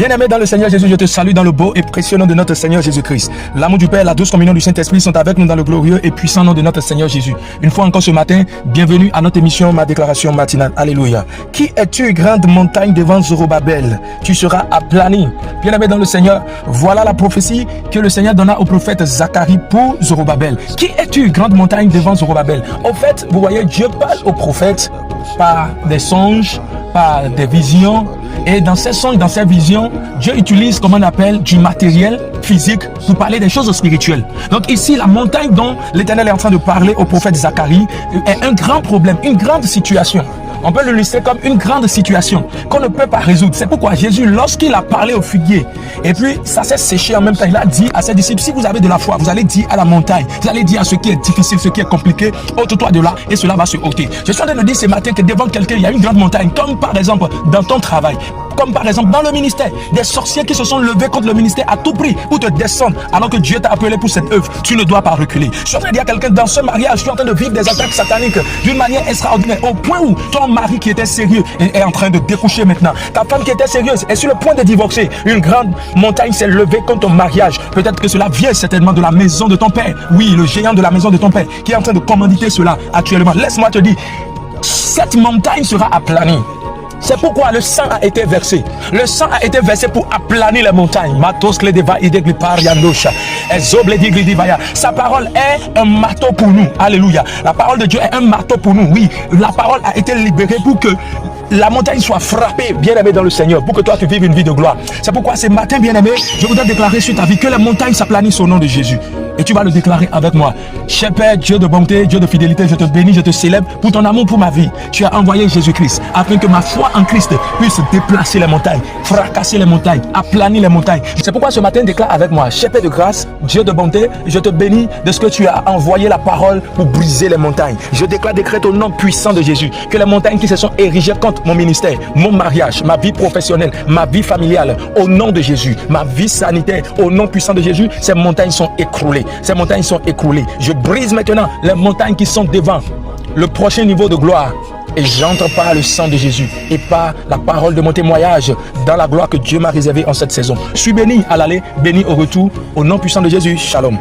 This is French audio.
Bien-aimé dans le Seigneur Jésus, je te salue dans le beau et précieux nom de notre Seigneur Jésus-Christ. L'amour du Père, la douce communion du Saint-Esprit sont avec nous dans le glorieux et puissant nom de notre Seigneur Jésus. Une fois encore ce matin, bienvenue à notre émission, ma déclaration matinale. Alléluia. Qui es-tu, grande montagne devant Zorobabel? Tu seras aplani. Bien-aimé dans le Seigneur, voilà la prophétie que le Seigneur donna au prophète Zacharie pour Zorobabel. Qui es-tu, grande montagne devant Zorobabel? Au fait, vous voyez, Dieu parle au prophète par des songes, par des visions. Et dans ces songes, dans ces visions, Dieu utilise, comme on appelle, du matériel physique pour parler des choses spirituelles. Donc ici, la montagne dont l'Éternel est en train de parler au prophète Zacharie est un grand problème, une grande situation. On peut le lister comme une grande situation qu'on ne peut pas résoudre. C'est pourquoi Jésus, lorsqu'il a parlé au figuier, et puis ça s'est séché en même temps, il a dit à ses disciples, si vous avez de la foi, vous allez dire à la montagne, vous allez dire à ce qui est difficile, ce qui est compliqué, ôte-toi de là, et cela va se ôter. Je suis en train de dire ce matin que devant quelqu'un, il y a une grande montagne, comme par exemple dans ton travail, comme par exemple dans le ministère, des sorciers qui se sont levés contre le ministère à tout prix pour te descendre, alors que Dieu t'a appelé pour cette œuvre. Tu ne dois pas reculer. Je suis en train de dire à quelqu'un, dans ce mariage, je suis en train de vivre des attaques sataniques d'une manière extraordinaire, au point où ton mari qui était sérieux est en train de découcher maintenant. Ta femme qui était sérieuse est sur le point de divorcer. Une grande montagne s'est levée contre ton mariage. Peut-être que cela vient certainement de la maison de ton père. Oui, le géant de la maison de ton père qui est en train de commanditer cela actuellement. Laisse-moi te dire, cette montagne sera aplanie. C'est pourquoi le sang a été versé. Le sang a été versé pour aplanir les montagnes. Sa parole est un marteau pour nous. Alléluia. La parole de Dieu est un marteau pour nous. Oui, la parole a été libérée pour que la montagne soit frappée, bien-aimé dans le Seigneur, pour que toi tu vives une vie de gloire. C'est pourquoi ce matin, bien-aimé, je voudrais déclarer sur ta vie que les montagnes s'aplanissent au nom de Jésus. Et tu vas le déclarer avec moi. Cher Père, Dieu de bonté, Dieu de fidélité, je te bénis, je te célèbre pour ton amour pour ma vie. Tu as envoyé Jésus-Christ afin que ma foi en Christ puisse déplacer les montagnes, fracasser les montagnes, aplanir les montagnes. C'est pourquoi ce matin, déclare avec moi, cher Père de grâce, Dieu de bonté, je te bénis de ce que tu as envoyé la parole pour briser les montagnes. Je décrète au nom puissant de Jésus que les montagnes qui se sont érigées contre mon ministère, mon mariage, ma vie professionnelle, ma vie familiale, au nom de Jésus, ma vie sanitaire, au nom puissant de Jésus, ces montagnes sont écroulées. Ces montagnes sont écroulées. Je brise maintenant les montagnes qui sont devant le prochain niveau de gloire. Et j'entre par le sang de Jésus et par la parole de mon témoignage dans la gloire que Dieu m'a réservée en cette saison. Je suis béni à l'aller, béni au retour. Au nom puissant de Jésus, shalom.